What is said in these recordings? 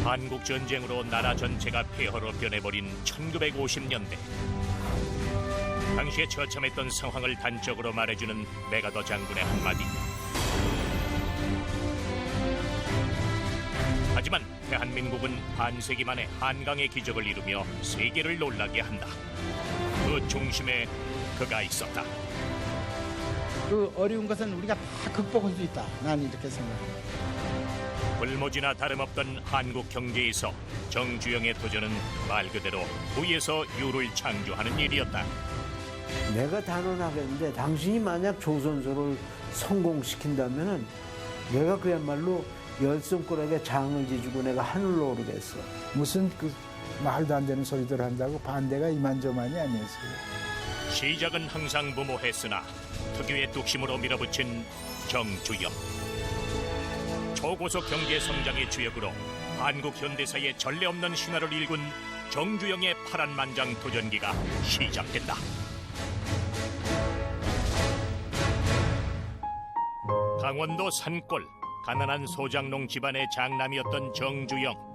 한국전쟁으로 나라 전체가 폐허로 변해버린 1950년대. 당시에 처참했던 상황을 단적으로 말해주는 메가더 장군의 한마디. 하지만 대한민국은 반세기 만에 한강의 기적을 이루며 세계를 놀라게 한다. 그 중심에 그가 있었다. 그 어려운 것은 우리가 다 극복할 수 있다. 난 이렇게 생각합니다. 불모지나 다름없던 한국 경제에서 정주영의 도전은 말 그대로 부에서 유를 창조하는 일이었다. 내가 단언하겠는데 당신이 만약 조선소를 성공시킨다면 내가 그야말로 열 손가락에 장을 지주고 내가 하늘로 오르겠어. 무슨 그 말도 안 되는 소리들 한다고 반대가 이만저만이 아니었어요. 시작은 항상 무모했으나 특유의 뚝심으로 밀어붙인 정주영. 초고속 경제 성장의 주역으로 한국 현대사의 전례 없는 신화를 일군 정주영의 파란만장 도전기가 시작된다. 강원도 산골 가난한 소장농 집안의 장남이었던 정주영.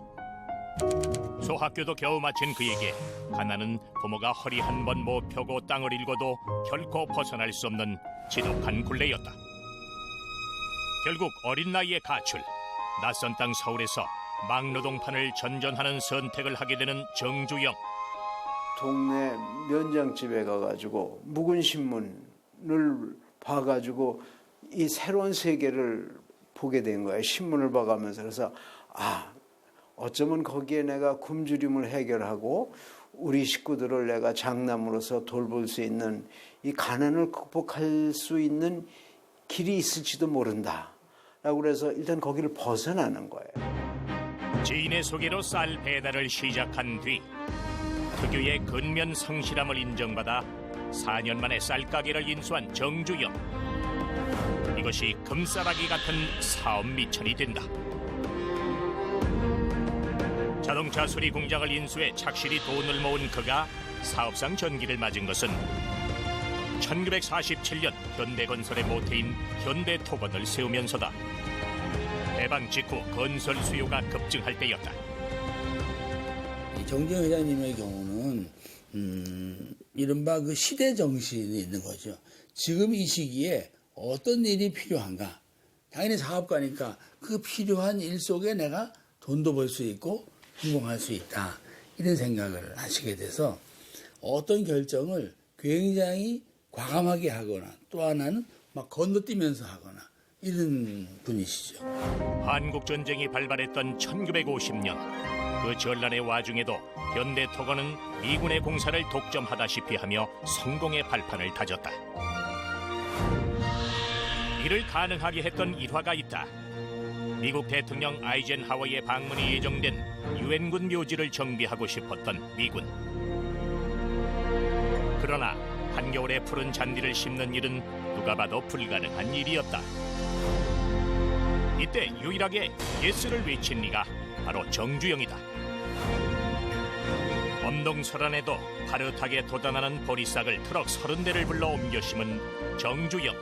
소학교도 겨우 마친 그에게 가난은 부모가 허리 한 번 못 펴고 땅을 일궈도 결코 벗어날 수 없는 지독한 굴레였다. 결국 어린 나이에 가출, 낯선 땅 서울에서 막노동판을 전전하는 선택을 하게 되는 정주영. 동네 면장집에 가가지고 묵은 신문을 봐가지고 이 새로운 세계를 보게 된 거예요. 신문을 봐가면서. 그래서 어쩌면 거기에 내가 굶주림을 해결하고 우리 식구들을 내가 장남으로서 돌볼 수 있는 이 가난을 극복할 수 있는 길이 있을지도 모른다 라고 그래서 일단 거기를 벗어나는 거예요. 지인의 소개로 쌀 배달을 시작한 뒤 특유의 근면 성실함을 인정받아 4년 만에 쌀가게를 인수한 정주영. 이것이 금싸라기 같은 사업 미천이 된다. 자동차 수리 공장을 인수해 착실히 돈을 모은 그가 사업상 전기를 맞은 것은 1947년 현대건설의 모태인 현대토건을 세우면서다. 해방 직후 건설 수요가 급증할 때였다. 정주영 회장님의 경우는 이른바 그 시대 정신이 있는 거죠. 지금 이 시기에 어떤 일이 필요한가? 당연히 사업가니까 그 필요한 일 속에 내가 돈도 벌 수 있고 성공할 수 있다. 이런 생각을 하시게 돼서 어떤 결정을 굉장히 과감하게 하거나 또 하나는 막 건너뛰면서 하거나 이런 분이시죠. 한국전쟁이 발발했던 1950년 그 전란의 와중에도 현대토건은 미군의 공사를 독점하다시피 하며 성공의 발판을 다졌다. 이를 가능하게 했던 일화가 있다. 미국 대통령 아이젠하워의 방문이 예정된 유엔군 묘지를 정비하고 싶었던 미군. 그러나 한겨울에 푸른 잔디를 심는 일은 누가 봐도 불가능한 일이었다. 이때 유일하게 예스를 외친 이가 바로 정주영이다. 엄동설안에도 파릇하게 돋아나는 보리싹을 트럭 30대를 불러 옮겨 심은 정주영.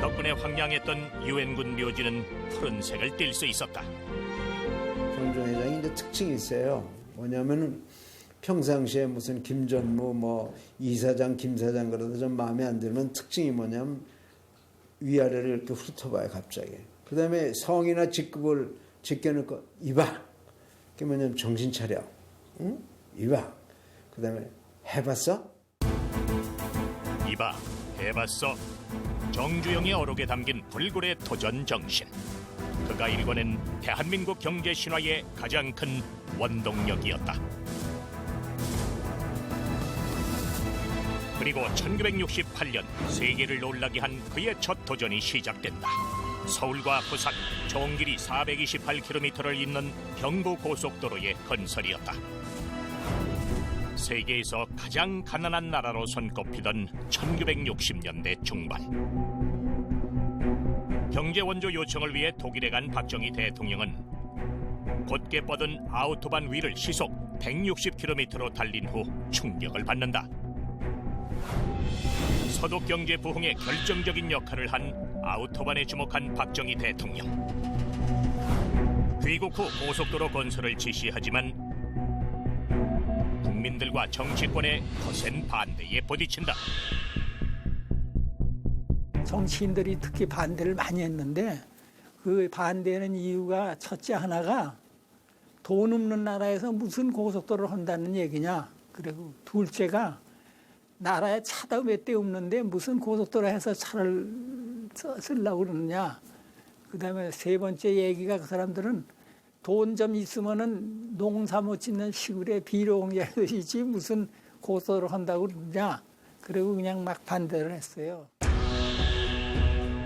덕분에 황량했던 유엔군 묘지는 푸른색을 띨 수 있었다. 정주영 회장이 이제 특징이 있어요. 뭐냐면은 평상시에 무슨 김전무 이사장 김사장 그러다 좀 마음에 안 들면 특징이 뭐냐면 위아래를 이렇게 훑어봐요 갑자기. 그 다음에 성이나 직급을 제껴놓고 이봐. 그게 뭐냐면 정신 차려. 응? 이봐. 그 다음에 해봤어? 이봐 해봤어. 정주영의 어록에 담긴 불굴의 도전 정신. 그가 일궈낸 대한민국 경제 신화의 가장 큰 원동력이었다. 그리고 1968년 세계를 놀라게 한 그의 첫 도전이 시작된다. 서울과 부산 총 길이 428km를 잇는 경부고속도로의 건설이었다. 세계에서 가장 가난한 나라로 손꼽히던 1960년대 중반. 경제원조 요청을 위해 독일에 간 박정희 대통령은 곧게 뻗은 아우토반 위를 시속 160km로 달린 후 충격을 받는다. 서독 경제 부흥에 결정적인 역할을 한 아우토반에 주목한 박정희 대통령. 귀국 후 고속도로 건설을 지시하지만 국민들과 정치권의 거센 반대에 부딪힌다. 정치인들이 특히 반대를 많이 했는데 그 반대하는 이유가 첫째 하나가 돈 없는 나라에서 무슨 고속도로를 한다는 얘기냐. 그리고 둘째가 나라에 차도 몇 대 없는데 무슨 고속도로 해서 차를 쓰려고 그러느냐. 그다음에 세 번째 얘기가 그 사람들은 돈 좀 있으면은 농사 못 짓는 시골에 비료공장이지 무슨 고속도로 한다고 그러느냐. 그리고 그냥 막 반대를 했어요.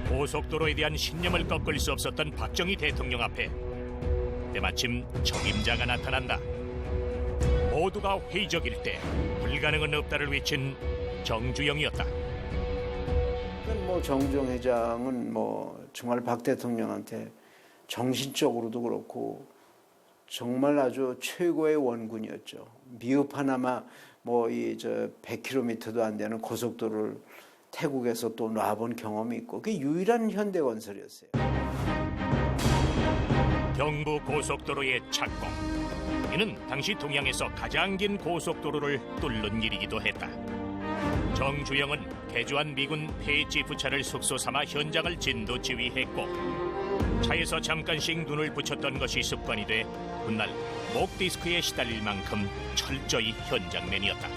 고속도로에 대한 신념을 꺾을 수 없었던 박정희 대통령 앞에 때마침 적임자가 나타난다. 모두가 회의적일 때 불가능은 없다를 외친 정주영이었다. 뭐 정주영 회장은 뭐 정말 박 대통령한테 정신적으로도 그렇고 정말 아주 최고의 원군이었죠. 미흡 하나마 뭐 이 100km도 안 되는 고속도로를 태국에서 또 놔본 경험이 있고 그게 유일한 현대 건설이었어요. 경부 고속도로의 착공. 이는 당시 동양에서 가장 긴 고속도로를 뚫는 일이기도 했다. 정주영은 개조한 미군 폐지 부차를 숙소 삼아 현장을 진도 지휘했고 차에서 잠깐씩 눈을 붙였던 것이 습관이 돼 훗날 목 디스크에 시달릴 만큼 철저히 현장맨이었다.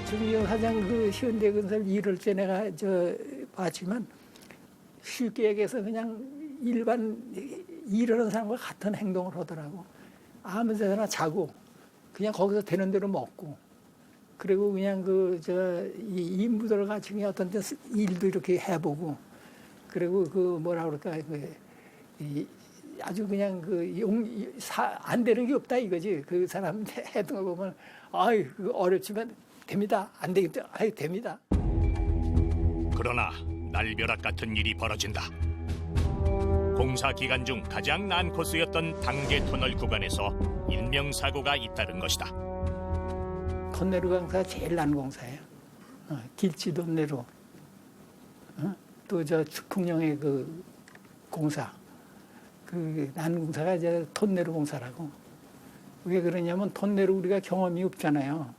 정주영 사장 그 현대건설 일을 때 내가 봤지만 쉽게 얘기해서 그냥 일반 일하는 사람과 같은 행동을 하더라고. 아무 데나 자고 그냥 거기서 되는 대로 먹고 그리고 그냥 이 인부들 같이 그냥 어떤 데 일도 이렇게 해보고 그리고 뭐라 그럴까 아주 그냥 안 되는 게 없다 이거지. 그 사람 했던 거 보면 아이 어렵지만 됩니다. 안 되겠다. 아이 됩니다. 그러나 날벼락 같은 일이 벌어진다. 공사 기간 중 가장 난 코스였던 당제 터널 구간에서 인명사고가 잇따른 것이다. 톤내루 공사가 제일 난 공사예요. 길지도 내로. 또 축풍령의 그 공사. 그 난 공사가 이제 톤내루 공사라고. 왜 그러냐면 톤내루 우리가 경험이 없잖아요.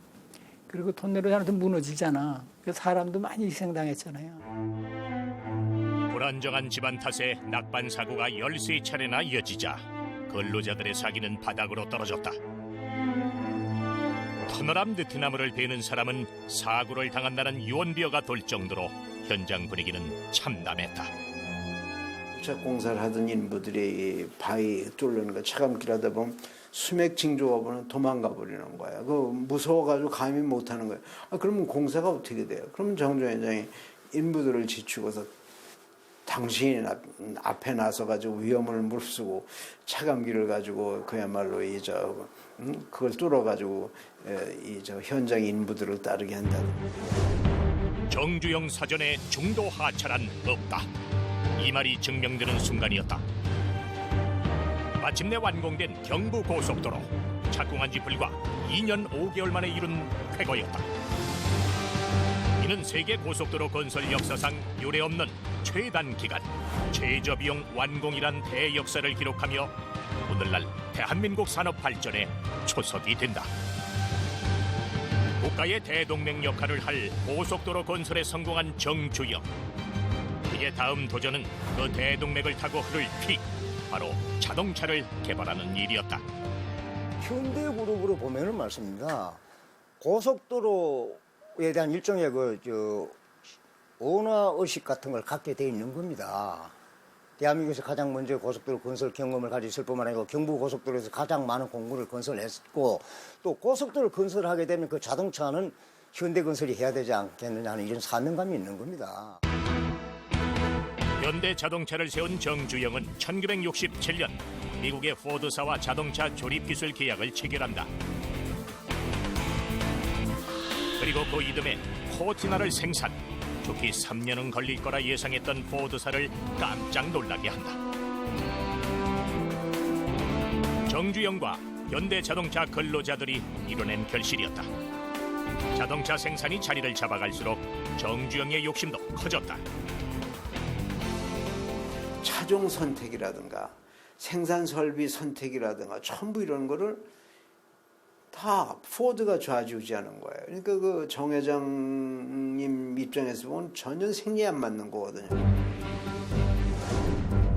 그리고 톤내루 하나도 무너지잖아. 그래서 사람도 많이 희생당했잖아요. 불안정한 집안 탓에 낙반 사고가 13차례나 이어지자 근로자들의 사기는 바닥으로 떨어졌다. 터널 앞 느티나무를 베는 사람은 사고를 당한다는 유언비어가 돌 정도로 현장 분위기는 참담했다. 공사를 하던 인부들이 바위 뚫는 거 차감길 하다 보면 수맥 징조가 보면 도망가 버리는 거야. 그 무서워가지고 감히 못하는 거야. 그러면 공사가 어떻게 돼요? 그러면 정주영 회장이 인부들을 지추고서 당신이 앞에 나서가지고 위험을 무릅쓰고 차감기를 가지고 그야말로 그걸 뚫어가지고 현장 인부들을 따르게 한다. 정주영 사전에 중도 하차란 없다. 이 말이 증명되는 순간이었다. 마침내 완공된 경부 고속도로. 착공한 지 불과 2년 5개월 만에 이룬 쾌거였다. 이는 세계 고속도로 건설 역사상 유례없는 최단 기간, 최저비용 완공이란 대역사를 기록하며 오늘날 대한민국 산업 발전의 초석이 된다. 국가의 대동맹 역할을 할 고속도로 건설에 성공한 정주영. 이제 다음 도전은 그 대동맥을 타고 흐를 피, 바로 자동차를 개발하는 일이었다. 현대그룹으로 보면은 말씀입니다. 고속도로에 대한 일종의 언어의식 같은 걸 갖게 돼 있는 겁니다. 대한민국에서 가장 먼저 고속도로 건설 경험을 가지고 있을 뿐만 아니라 경부 고속도로에서 가장 많은 공구를 건설했고 또 고속도로를 건설하게 되면 그 자동차는 현대건설이 해야 되지 않겠느냐 하는 이런 사명감이 있는 겁니다. 현대 자동차를 세운 정주영은 1967년 미국의 포드사와 자동차 조립 기술 계약을 체결한다. 그리고 그 이듬해 코티나를 생산. 좋게 3년은 걸릴 거라 예상했던 포드사를 깜짝 놀라게 한다. 정주영과 현대 자동차 근로자들이 이뤄낸 결실이었다. 자동차 생산이 자리를 잡아갈수록 정주영의 욕심도 커졌다. 차종 선택이라든가 생산 설비 선택이라든가 전부 이런 거를 다 포드가 좌지우지하는 거예요. 그러니까 그 정 회장님 입장에서 보면 전혀 생리에 안 맞는 거거든요.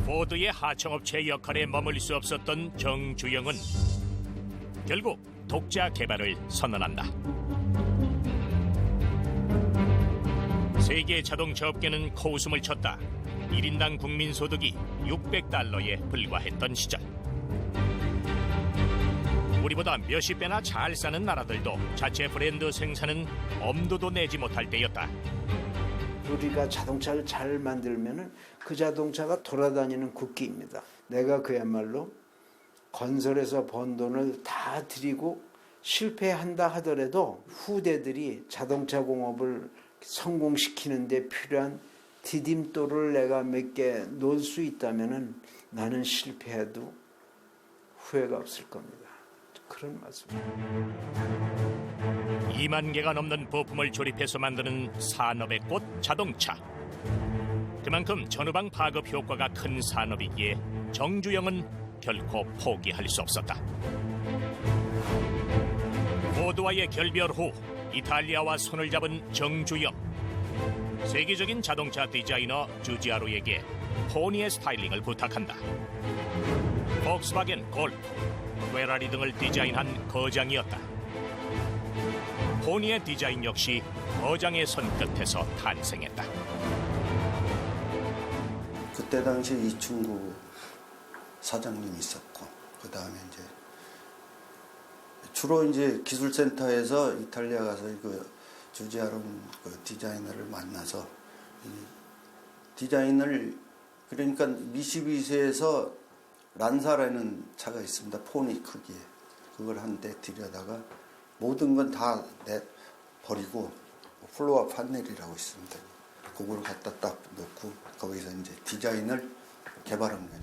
포드의 하청업체 역할에 머물 수 없었던 정주영은 결국 독자 개발을 선언한다. 세계 자동차 업계는 코웃음을 쳤다. 1인당 국민소득이 $600에 불과했던 시절. 우리보다 몇십 배나 잘 사는 나라들도 자체 브랜드 생산은 엄두도 내지 못할 때였다. 우리가 자동차를 잘 만들면은 그 자동차가 돌아다니는 국기입니다. 내가 그야말로 건설에서 번 돈을 다 들이고 실패한다 하더라도 후대들이 자동차 공업을 성공시키는 데 필요한 디딤돌을 내가 몇 개 놓을 수 있다면은 나는 실패해도 후회가 없을 겁니다. 그런 말씀입니다. 2만 개가 넘는 부품을 조립해서 만드는 산업의 꽃 자동차. 그만큼 전후방 파급 효과가 큰 산업이기에 정주영은 결코 포기할 수 없었다. 포드와의 결별 후 이탈리아와 손을 잡은 정주영. 세계적인 자동차 디자이너 주지아로에게 포니의 스타일링을 부탁한다. 폭스바겐 골프, 페라리 등을 디자인한 거장이었다. 포니의 디자인 역시 거장의 손끝에서 탄생했다. 그때 당시 이충구 사장님이 있었고, 그 다음에 이제 주로 이제 기술센터에서 이탈리아 가서 그 주지아로 그 디자이너를 만나서 디자인을, 그러니까 미시비시에서 란사라는 차가 있습니다. 포니 크기에. 그걸 한 대 들여다가 모든 건 다 버리고 플로어 판넬이라고 있습니다. 그걸 갖다 딱 놓고 거기서 이제 디자인을 개발한 거죠.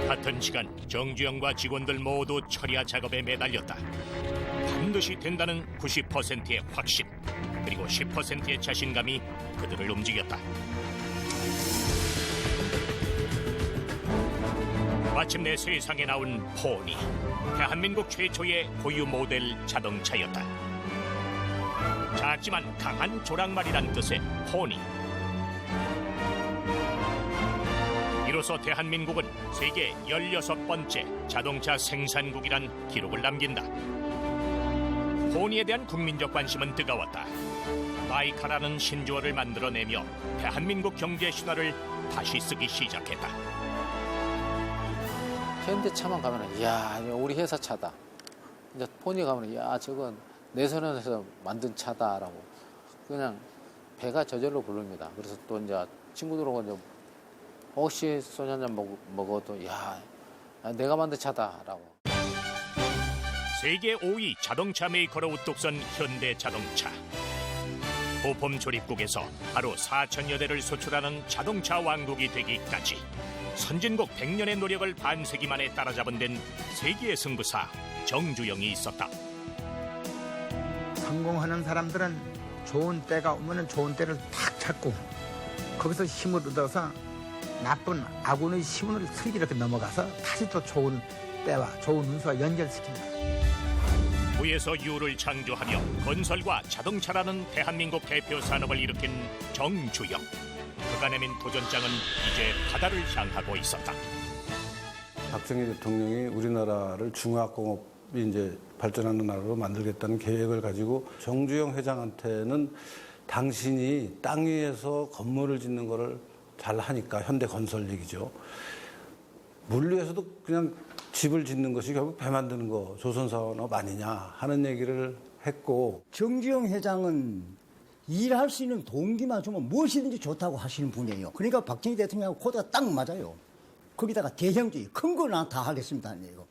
같은 시간 정주영과 직원들 모두 처리와 작업에 매달렸다. 반드시 된다는 90%의 확신, 그리고 10%의 자신감이 그들을 움직였다. 마침내 세상에 나온 포니, 대한민국 최초의 고유 모델 자동차였다. 작지만 강한 조랑말이란 뜻의 포니. 이로써 대한민국은 세계 16번째 자동차 생산국이란 기록을 남긴다. 포니에 대한 국민적 관심은 뜨거웠다. 마이카라는 신조어를 만들어내며 대한민국 경제 신화를 다시 쓰기 시작했다. 현대차만 가면 이야 우리 회사 차다. 이제 포니 가면 이야 저건 내 손에서 만든 차다라고 그냥 배가 저절로 부릅니다. 그래서 또 이제 친구들하고 이제 혹시 소주 한잔 먹어도 야 내가 만든 차다라고. 세계 5위 자동차 메이커로 우뚝 선 현대자동차. 부품 조립국에서 하루 4천여 대를 수출하는 자동차 왕국이 되기까지 선진국 100년의 노력을 반세기 만에 따라잡은 데는 세계의 승부사 정주영이 있었다. 성공하는 사람들은 좋은 때가 오면 좋은 때를 탁 찾고 거기서 힘을 얻어서 나쁜 아군의 힘을 슬기롭게 넘어가서 다시 또 좋은 때와 좋은 운수와 연결시킵니다. 무에서 유를 창조하며 건설과 자동차라는 대한민국 대표 산업을 일으킨 정주영. 그가 내민 도전장은 이제 바다를 향하고 있었다. 박정희 대통령이 우리나라를 중화공업이 이제 발전하는 나라로 만들겠다는 계획을 가지고 정주영 회장한테는 당신이 땅 위에서 건물을 짓는 거를 잘 하니까 현대건설 얘기죠. 물 위에서도 그냥 집을 짓는 것이 결국 배 만드는 거 조선산업 아니냐 하는 얘기를 했고, 정주영 회장은 일할 수 있는 동기만 주면 무엇이든지 좋다고 하시는 분이에요. 그러니까 박정희 대통령하고 코드가 딱 맞아요. 거기다가 대형주의 큰 거 나 다 하겠습니다 하는 얘기고.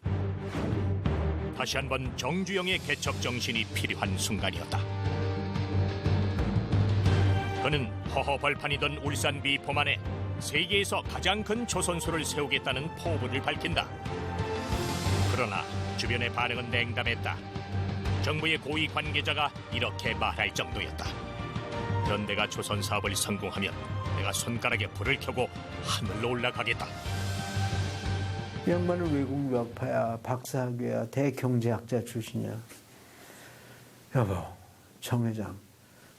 다시 한번 정주영의 개척 정신이 필요한 순간이었다. 그는 허허벌판이던 울산 미포만에 세계에서 가장 큰 조선소를 세우겠다는 포부를 밝힌다. 그러나 주변의 반응은 냉담했다. 정부의 고위 관계자가 이렇게 말할 정도였다. 현대가 조선 사업을 성공하면 내가 손가락에 불을 켜고 하늘로 올라가겠다. 이 양반은 외국 유학파야, 박사학위야, 대경제학자 출신이야. 여보, 정 회장,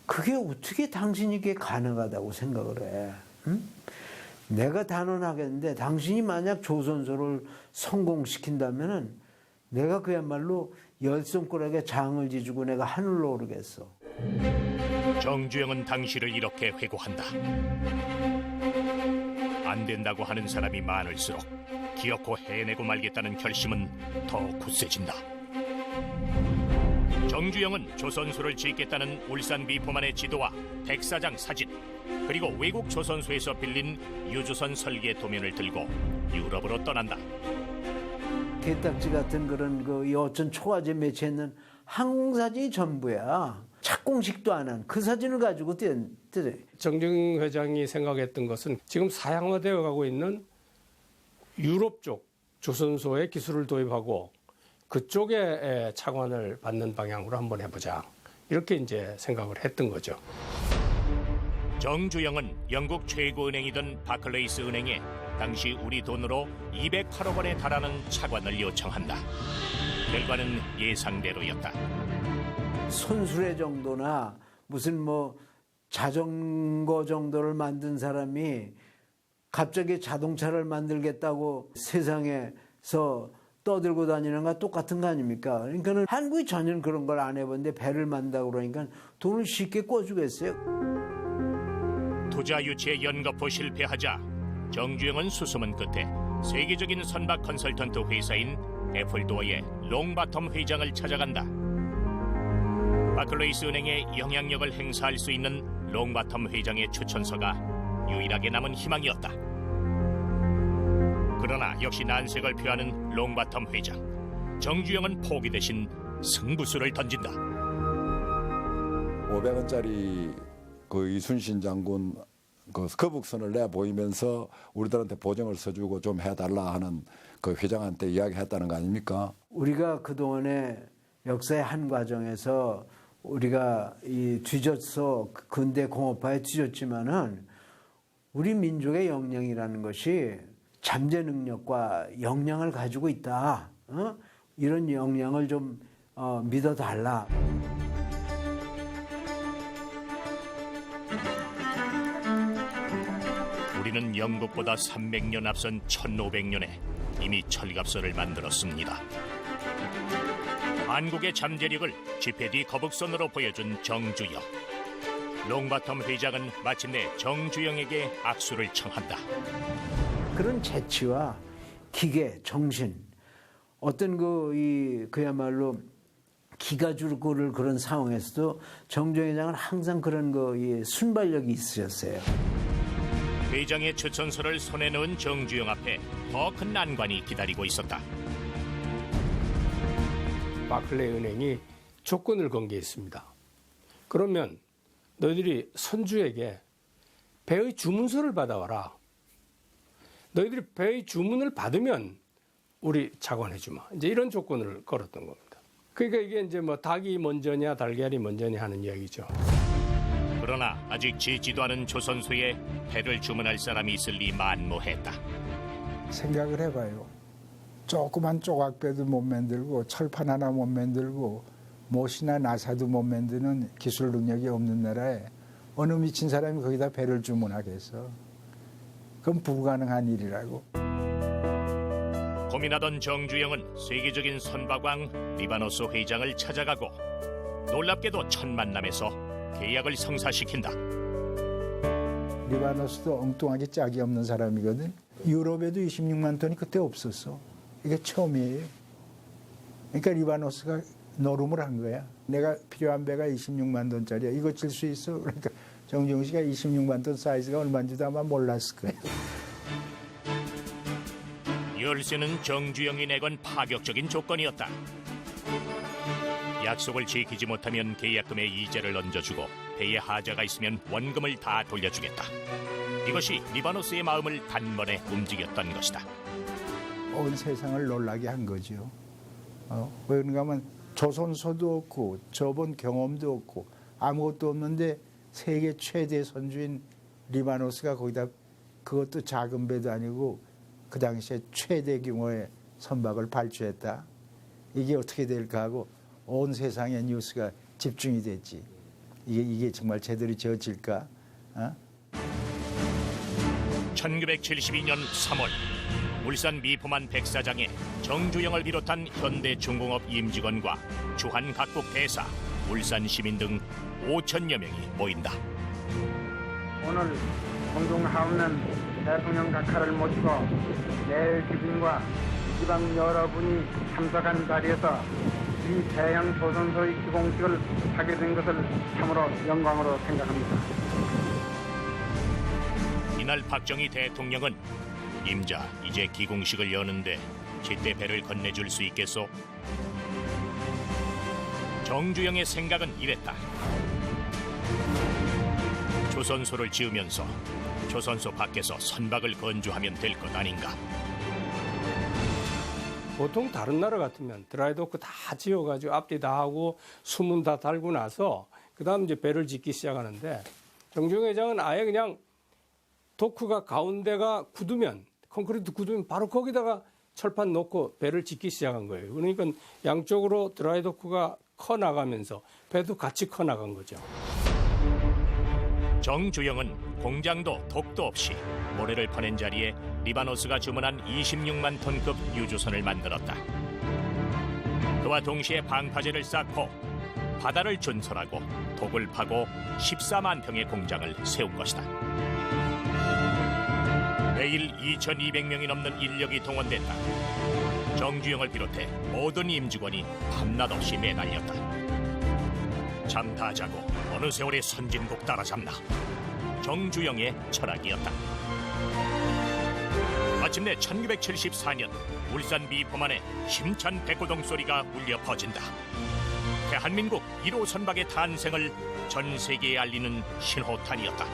그게 어떻게 당신이 이게 가능하다고 생각을 해? 응? 내가 단언하겠는데 당신이 만약 조선소를 성공시킨다면은 내가 그야말로 열 손가락에 장을 지주고 내가 하늘로 오르겠어. 정주영은 당시를 이렇게 회고한다. 안 된다고 하는 사람이 많을수록 기어코 해내고 말겠다는 결심은 더 굳세진다. 정주영은 조선소를 짓겠다는 울산 비포만의 지도와 백사장 사진, 그리고 외국 조선소에서 빌린 유조선 설계 도면을 들고 유럽으로 떠난다. 개딱지 같은 그런 그 여천 초화제 매치했는 항공사진이 전부야. 착공식도 안 한 그 사진을 가지고 정주영 회장이 생각했던 것은 지금 사양화되어 가고 있는 유럽 쪽 조선소에 기술을 도입하고 그쪽에 차관을 받는 방향으로 한번 해보자. 이렇게 이제 생각을 했던 거죠. 정주영은 영국 최고은행이던 바클레이스 은행에 당시 우리 돈으로 208억 원에 달하는 차관을 요청한다. 결과는 예상대로였다. 손수레 정도나 무슨 뭐 자전거 정도를 만든 사람이 갑자기 자동차를 만들겠다고 세상에서 떠들고 다니는 거 똑같은 거 아닙니까? 그러니까는 한국이 전혀 그런 걸 안 해봤는데 배를 만든다고 그러니까 돈을 쉽게 꿔주겠어요. 투자 유치에 연거푸 실패하자 정주영은 수소문 끝에 세계적인 선박 컨설턴트 회사인 애플도어의 롱바텀 회장을 찾아간다. 바클레이스 은행에 영향력을 행사할 수 있는 롱바텀 회장의 추천서가 유일하게 남은 희망이었다. 그러나 역시 난색을 표하는 롱바텀 회장. 정주영은 포기 대신 승부수를 던진다. 500원짜리 그 이순신 장군 그 거북선을 내 보이면서 우리들한테 보증을 서주고 좀 해달라 하는 그 회장한테 이야기했다는 거 아닙니까? 우리가 그동안에 역사의 한 과정에서 우리가 이 뒤졌어 근대 공업화에 뒤졌지만은 우리 민족의 역량이라는 것이 잠재 능력과 역량을 가지고 있다. 이런 역량을 좀 믿어달라. 우리는 영국보다 300년 앞선 1500년에 이미 철갑선을 만들었습니다. 한국의 잠재력을 지페디 거북선으로 보여준 정주영. 롱바텀 회장은 마침내 정주영에게 악수를 청한다. 그런 재치와 기계, 정신, 어떤 그야말로 기가 줄고를 그런 상황에서도 정주영 회장은 항상 그런 순발력이 있으셨어요. 회장의 추천서를 손에 넣은 정주영 앞에 더 큰 난관이 기다리고 있었다. 바클레이 은행이 조건을 건 게 있습니다. 그러면 너희들이 선주에게 배의 주문서를 받아와라. 너희들이 배의 주문을 받으면 우리 차관해주마. 이제 이런 조건을 걸었던 겁니다. 그러니까 이게 이제 뭐 닭이 먼저냐 달걀이 먼저냐 하는 이야기죠. 그러나 아직 짓지도 않은 조선소에 배를 주문할 사람이 있을 리 만무했다. 생각을 해봐요. 조그만 조각배도 못 만들고 철판 하나 못 만들고 못이나 나사도 못 만드는 기술 능력이 없는 나라에 어느 미친 사람이 거기다 배를 주문하겠어. 그건 불가능한 일이라고. 고민하던 정주영은 세계적인 선박왕 리바노스 회장을 찾아가고 놀랍게도 첫 만남에서 계약을 성사시킨다. 리바노스도 엉뚱하게 짝이 없는 사람이거든. 유럽에도 26만 톤이 그때 없었어. 이게 처음이에요. 그러니까 리바노스가 노름을 한 거야. 내가 필요한 배가 26만 톤짜리야. 이거 질 수 있어? 그러니까 정주영 씨가 26만 톤 사이즈가 얼마인지도 아마 몰랐을 거예요. 열쇠는 정주영이 내건 파격적인 조건이었다. 약속을 지키지 못하면 계약금의 이자를 얹어주고 배에 하자가 있으면 원금을 다 돌려주겠다. 이것이 리바노스의 마음을 단번에 움직였던 것이다. 온 세상을 놀라게 한 거죠. 왜 그런가 하면 조선소도 없고 저번 경험도 없고 아무것도 없는데 세계 최대 선주인 리바노스가 거기다 그것도 작은 배도 아니고 그 당시에 최대 규모의 선박을 발주했다. 이게 어떻게 될까 하고 온 세상의 뉴스가 집중이 됐지. 이게 정말 제대로 지어질까? 1972년 3월 울산 미포만 백사장에 정주영을 비롯한 현대중공업 임직원과 주한 각국 대사, 울산 시민 등 5천여 명이 모인다. 오늘 공중하옵는 대통령 각하를 모시고 내일 기빈과 지방 여러분이 참석한 자리에서 이 대형 조선소의 기공식을 하게 된 것을 참으로 영광으로 생각합니다. 이날 박정희 대통령은 임자 이제 기공식을 여는데 제때 배를 건네줄 수 있겠소? 정주영의 생각은 이랬다. 조선소를 지으면서 조선소 밖에서 선박을 건조하면 될 것 아닌가? 보통 다른 나라 같으면 드라이도크 다 지어가지고 앞뒤 다 하고 수문 다 달고 나서 그다음 이제 배를 짓기 시작하는데 정주영 회장은 아예 그냥 도크가 가운데가 굳으면 콘크리트 굳으면 바로 거기다가 철판 놓고 배를 짓기 시작한 거예요. 그러니까 양쪽으로 드라이도크가 커 나가면서 배도 같이 커 나간 거죠. 정주영은 공장도 독도 없이 모래를 퍼낸 자리에 리바노스가 주문한 26만 톤급 유조선을 만들었다. 그와 동시에 방파제를 쌓고 바다를 준설하고 독을 파고 14만 평의 공장을 세운 것이다. 매일 2,200명이 넘는 인력이 동원됐다. 정주영을 비롯해 모든 임직원이 밤낮 없이 매달렸다. 잠 다 자고 어느 세월의 선진국 따라잡나. 정주영의 철학이었다. 마침내 1974년 울산 미포만에 힘찬 백고동 소리가 울려 퍼진다. 대한민국 1호 선박의 탄생을 전 세계에 알리는 신호탄이었다.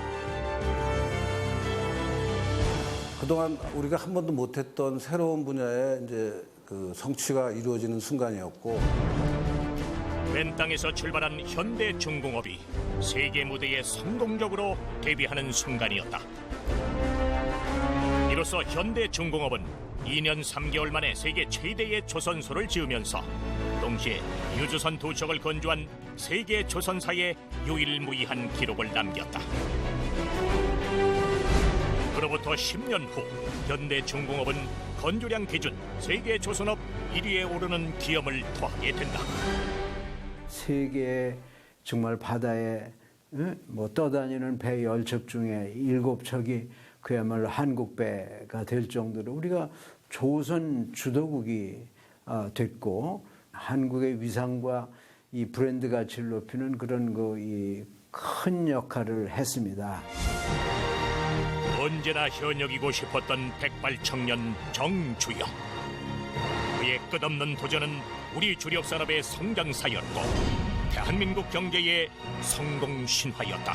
그동안 우리가 한 번도 못했던 새로운 분야의 이제 그 성취가 이루어지는 순간이었고, 맨 땅에서 출발한 현대중공업이 세계 무대에 성공적으로 데뷔하는 순간이었다. 이로써 현대중공업은 2년 3개월 만에 세계 최대의 조선소를 지으면서 동시에 유조선 2척을 건조한 세계 조선사의 유일무이한 기록을 남겼다. 그로부터 10년 후 현대중공업은 건조량 기준 세계 조선업 1위에 오르는 기염을 토하게 된다. 세계 정말 바다에 떠다니는 배 10척 중에 7척이 그야말로 한국배가 될 정도로 우리가 조선 주도국이 됐고, 한국의 위상과 이 브랜드 가치를 높이는 그런 큰 역할을 했습니다. 언제나 현역이고 싶었던 백발청년 정주영. 그의 끝없는 도전은 우리 주력산업의 성장사였고 대한민국 경제의 성공 신화였다.